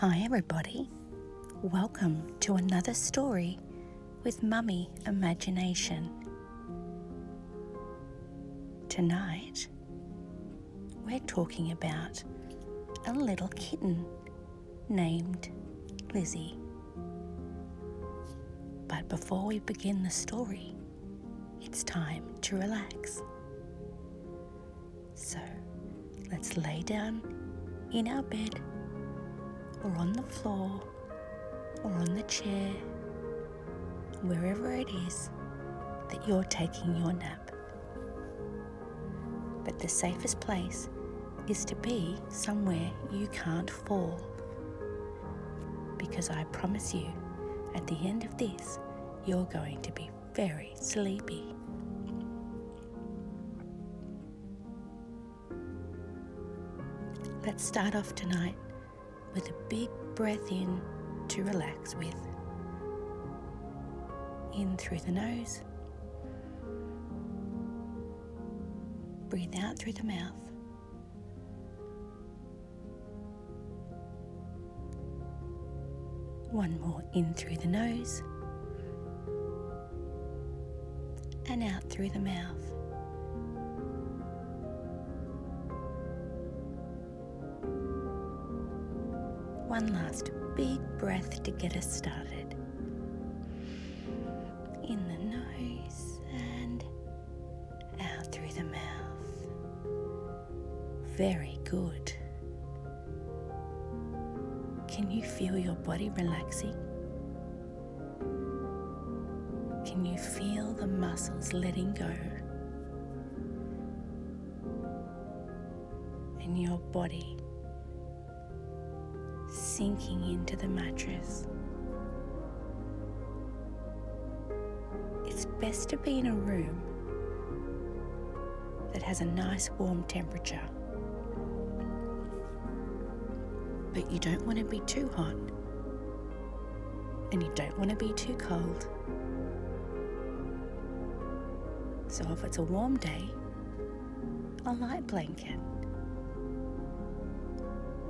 Hi everybody, welcome to another story with Mummy Imagination. Tonight we're talking about a little kitten named Lizzy. But before we begin the story, it's time to relax. So let's lay down in our bed or on the floor or on the chair, wherever it is that you're taking your nap. But the safest place is to be somewhere you can't fall, because I promise you, at the end of this, you're going to be very sleepy. Let's start off tonight with a big breath in to relax with. In through the nose. Breathe out through the mouth. One more in through the nose. And out through the mouth. One last big breath to get us started. In the nose and out through the mouth. Very good. Can you feel your body relaxing? Can you feel the muscles letting go? And your body sinking into the mattress. It's best to be in a room that has a nice warm temperature, but you don't want to be too hot and you don't want to be too cold. So if it's a warm day, a light blanket.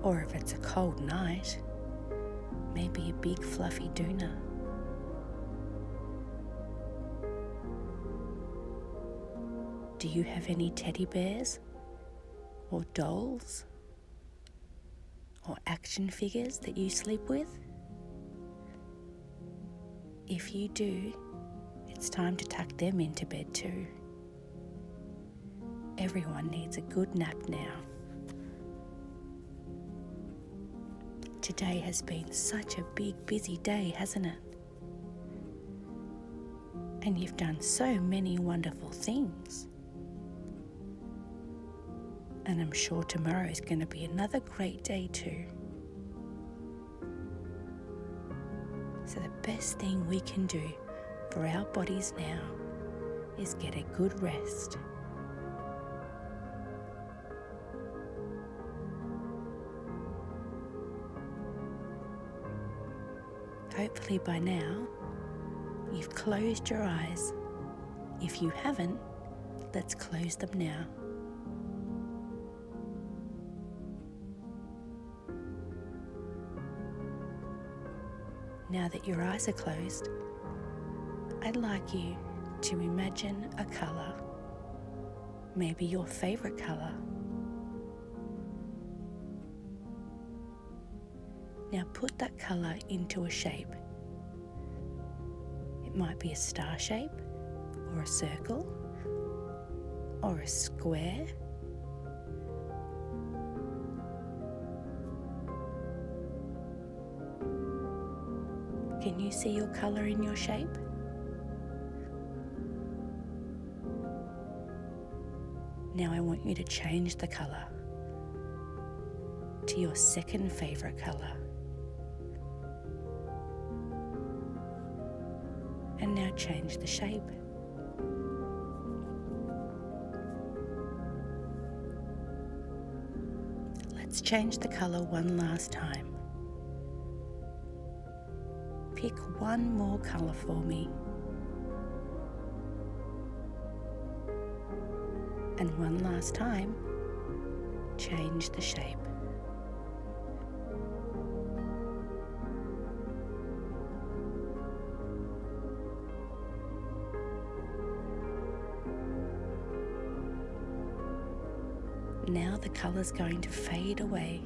Or if it's a cold night, maybe a big fluffy doona. Do you have any teddy bears or dolls or action figures that you sleep with? If you do, it's time to tuck them into bed too. Everyone needs a good nap now. Today has been such a big, busy day, hasn't it? And you've done so many wonderful things. And I'm sure tomorrow is going to be another great day too. So the best thing we can do for our bodies now is get a good rest. Hopefully by now, you've closed your eyes. If you haven't, let's close them now. Now that your eyes are closed, I'd like you to imagine a colour, maybe your favourite colour. Now put that colour into a shape. It might be a star shape, or a circle, or a square. Can you see your colour in your shape? Now I want you to change the colour to your second favourite colour. And now change the shape. Let's change the colour one last time. Pick one more colour for me. And one last time, change the shape. Now the colour's going to fade away.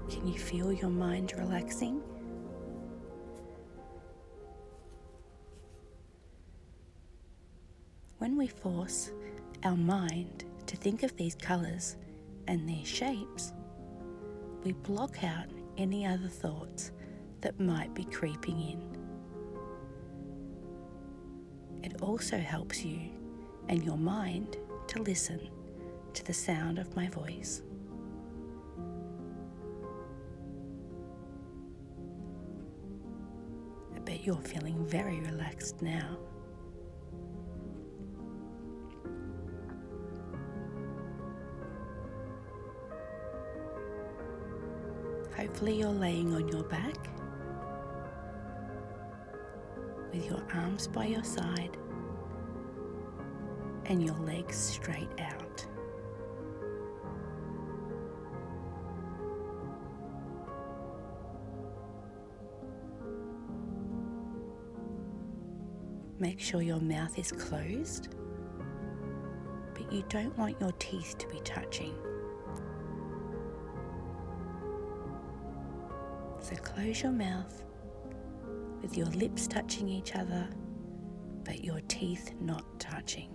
Can you feel your mind relaxing? When we force our mind to think of these colours and their shapes, we block out any other thoughts that might be creeping in. It also helps you and your mind to listen to the sound of my voice. I bet you're feeling very relaxed now. Hopefully you're laying on your back with your arms by your side and your legs straight out. Make sure your mouth is closed, but you don't want your teeth to be touching. So close your mouth with your lips touching each other, but your teeth not touching.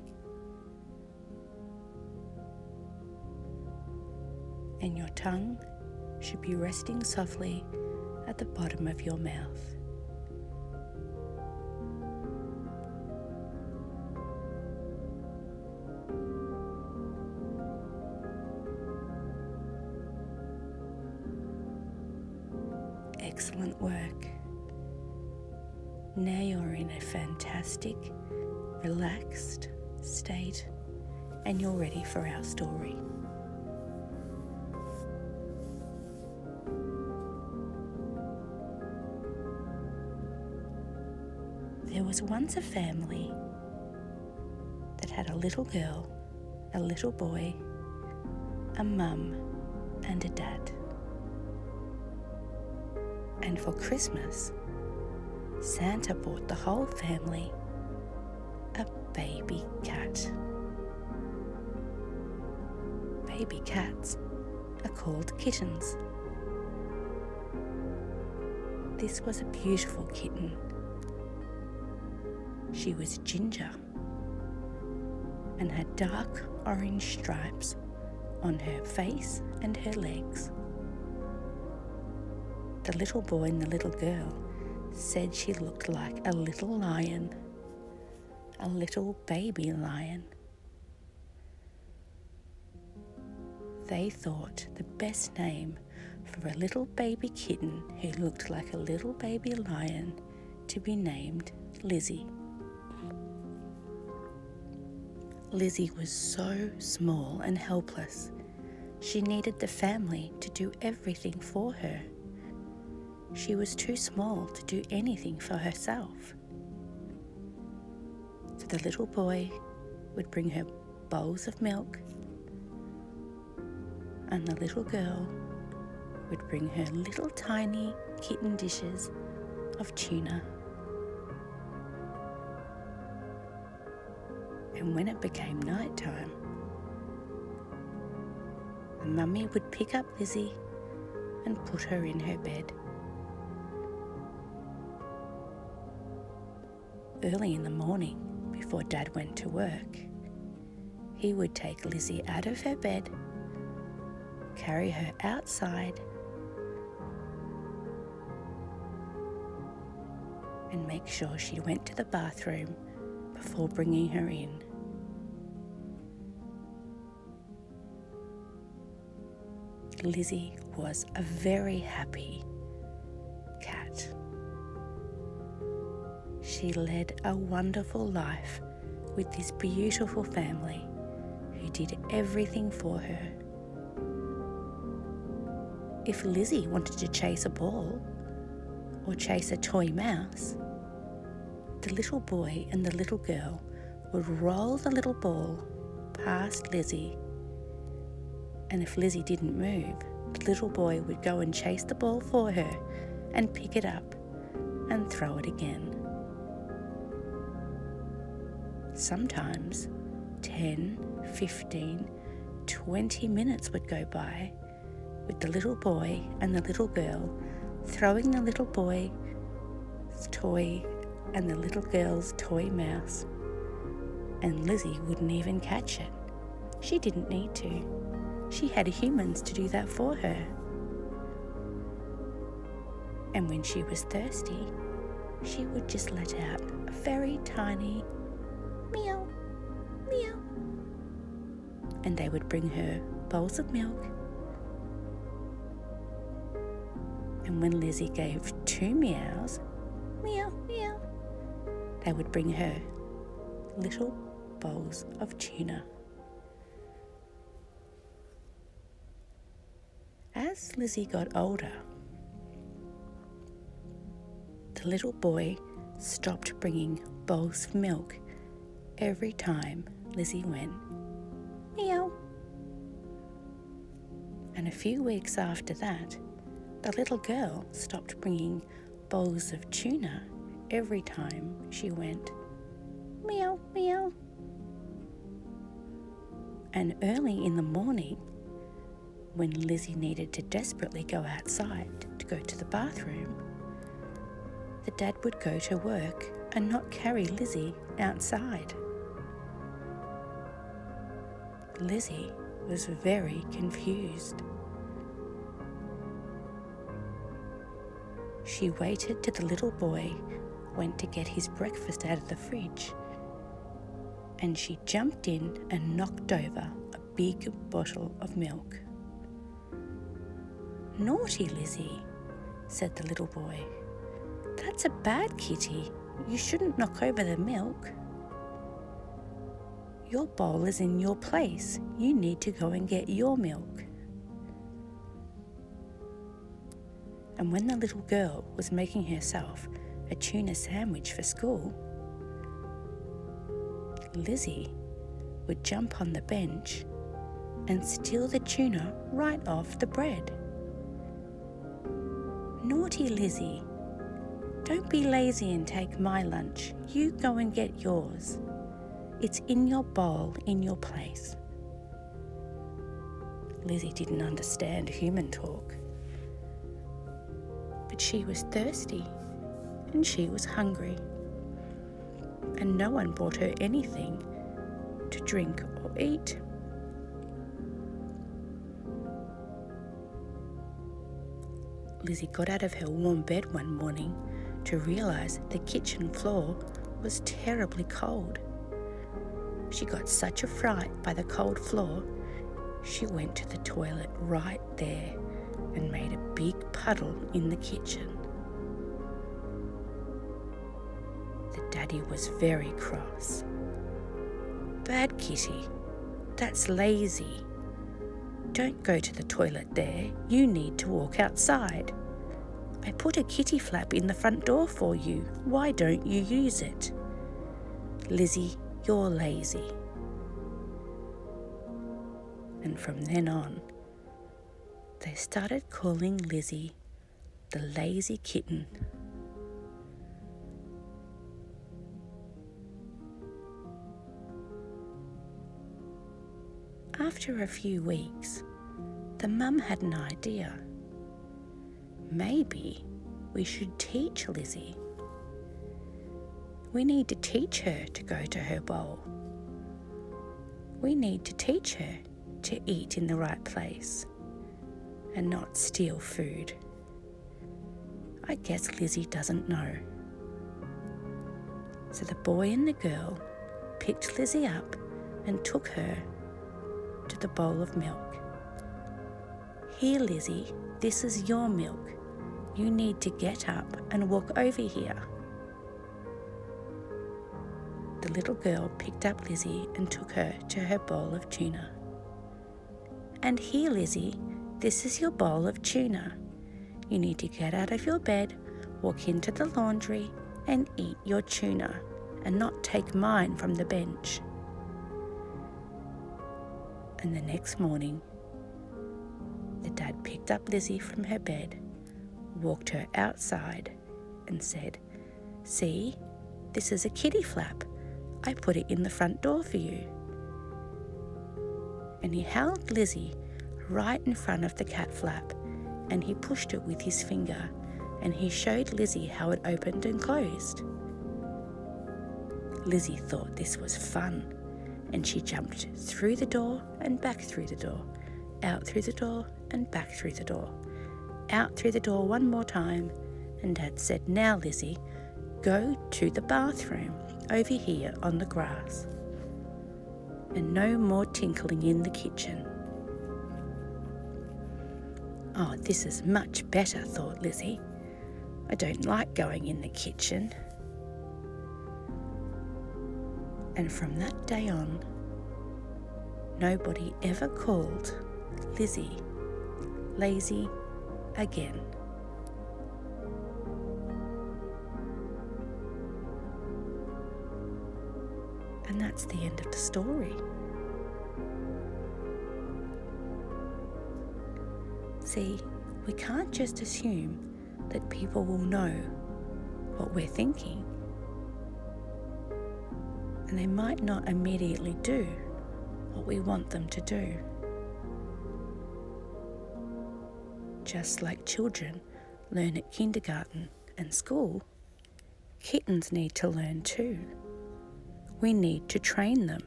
And your tongue should be resting softly at the bottom of your mouth. Excellent work. Now you're in a fantastic, relaxed state and you're ready for our story. There was once a family that had a little girl, a little boy, a mum and a dad. And for Christmas, Santa bought the whole family a baby cat. Baby cats are called kittens. This was a beautiful kitten. She was ginger and had dark orange stripes on her face and her legs. The little boy and the little girl said she looked like a little lion, a little baby lion. They thought the best name for a little baby kitten who looked like a little baby lion to be named Lizzy. Lizzy was so small and helpless. She needed the family to do everything for her. She was too small to do anything for herself. So the little boy would bring her bowls of milk, and the little girl would bring her little tiny kitten dishes of tuna. And when it became night time, the mummy would pick up Lizzy and put her in her bed. Early in the morning, before Dad went to work, he would take Lizzy out of her bed, carry her outside, and make sure she went to the bathroom before bringing her in. Lizzy was a very happy cat. She led a wonderful life with this beautiful family who did everything for her. If Lizzy wanted to chase a ball or chase a toy mouse, the little boy and the little girl would roll the little ball past Lizzy, and if Lizzy didn't move, the little boy would go and chase the ball for her and pick it up and throw it again. Sometimes 10, 15, 20 minutes would go by with the little boy and the little girl throwing the little boy's toy and the little girl's toy mouse, and Lizzy wouldn't even catch it. She didn't need to. She had humans to do that for her. And when she was thirsty, she would just let out a very tiny meow, meow. And they would bring her bowls of milk. And when Lizzy gave 2 meows, meow, meow, they would bring her little bowls of tuna. As Lizzy got older, the little boy stopped bringing bowls of milk every time Lizzy went meow. And a few weeks after that, the little girl stopped bringing bowls of tuna every time she went meow, meow. And early in the morning, when Lizzy needed to desperately go outside to go to the bathroom, the dad would go to work and not carry Lizzy outside. Lizzy was very confused. She waited till the little boy went to get his breakfast out of the fridge, and she jumped in and knocked over a big bottle of milk. "Naughty Lizzy," said the little boy. "That's a bad kitty. You shouldn't knock over the milk. Your bowl is in your place. You need to go and get your milk." And when the little girl was making herself a tuna sandwich for school, Lizzy would jump on the bench and steal the tuna right off the bread. "Naughty Lizzy, don't be lazy and take my lunch. You go and get yours. It's in your bowl, in your place." Lizzy didn't understand human talk, but she was thirsty and she was hungry, and no one brought her anything to drink or eat. Lizzy got out of her warm bed one morning to realise the kitchen floor was terribly cold. She got such a fright by the cold floor, she went to the toilet right there and made a big puddle in the kitchen. The daddy was very cross. "Bad kitty, that's lazy. Don't go to the toilet there. You need to walk outside. I put a kitty flap in the front door for you. Why don't you use it? Lizzy, you're lazy." And from then on, they started calling Lizzy the lazy kitten. After a few weeks, the mum had an idea. Maybe we should teach Lizzy. We need to teach her to go to her bowl. We need to teach her to eat in the right place and not steal food. I guess Lizzy doesn't know. So the boy and the girl picked Lizzy up and took her to the bowl of milk. "Here, Lizzy, this is your milk. You need to get up and walk over here." The little girl picked up Lizzy and took her to her bowl of tuna. "And here, Lizzy, this is your bowl of tuna. You need to get out of your bed, walk into the laundry and eat your tuna and not take mine from the bench." And the next morning, the dad picked up Lizzy from her bed, walked her outside and said, "See, this is a kitty flap. I put it in the front door for you." And he held Lizzy right in front of the cat flap, and he pushed it with his finger, and he showed Lizzy how it opened and closed. Lizzy thought this was fun, and she jumped through the door and back through the door, out through the door and back through the door, out through the door one more time, and Dad said, "Now, Lizzy, go to the bathroom over here on the grass." And no more tinkling in the kitchen. "Oh, this is much better," thought Lizzy. "I don't like going in the kitchen." And from that day on, nobody ever called Lizzy lazy again. And that's the end of the story. See, we can't just assume that people will know what we're thinking, and they might not immediately do what we want them to do. Just like children learn at kindergarten and school, kittens need to learn too. We need to train them.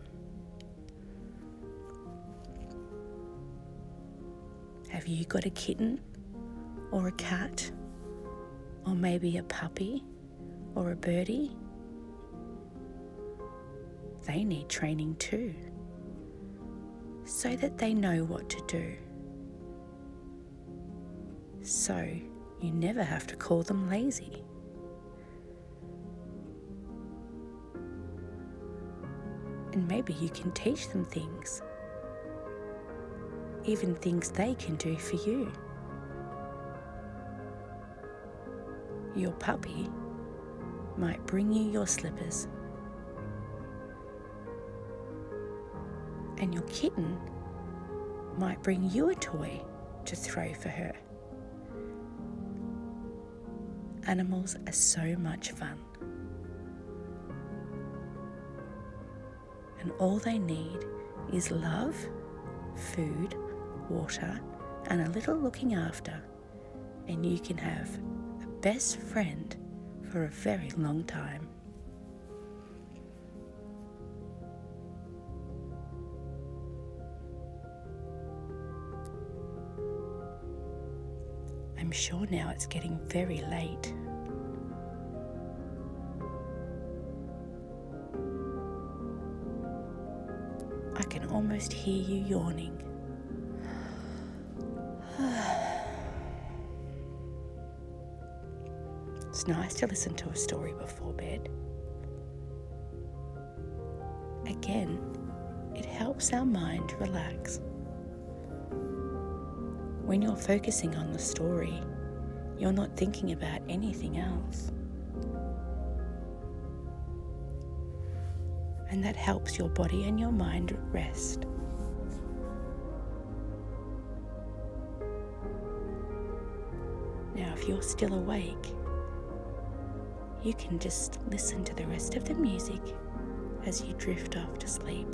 Have you got a kitten or a cat or maybe a puppy or a birdie? They need training too, so that they know what to do. So you never have to call them lazy. And maybe you can teach them things, even things they can do for you. Your puppy might bring you your slippers, and your kitten might bring you a toy to throw for her. Animals are so much fun. And all they need is love, food, water, and a little looking after, and you can have a best friend for a very long time. I'm sure now it's getting very late. I can almost hear you yawning. It's nice to listen to a story before bed. Again, it helps our mind relax. When you're focusing on the story, you're not thinking about anything else. And that helps your body and your mind rest. Now, if you're still awake, you can just listen to the rest of the music as you drift off to sleep.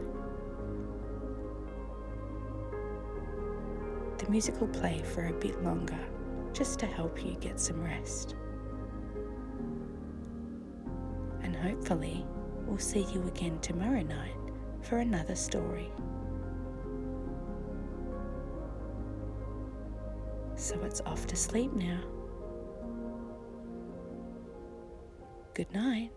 The music will play for a bit longer, just to help you get some rest. And hopefully, we'll see you again tomorrow night for another story. So it's off to sleep now. Good night.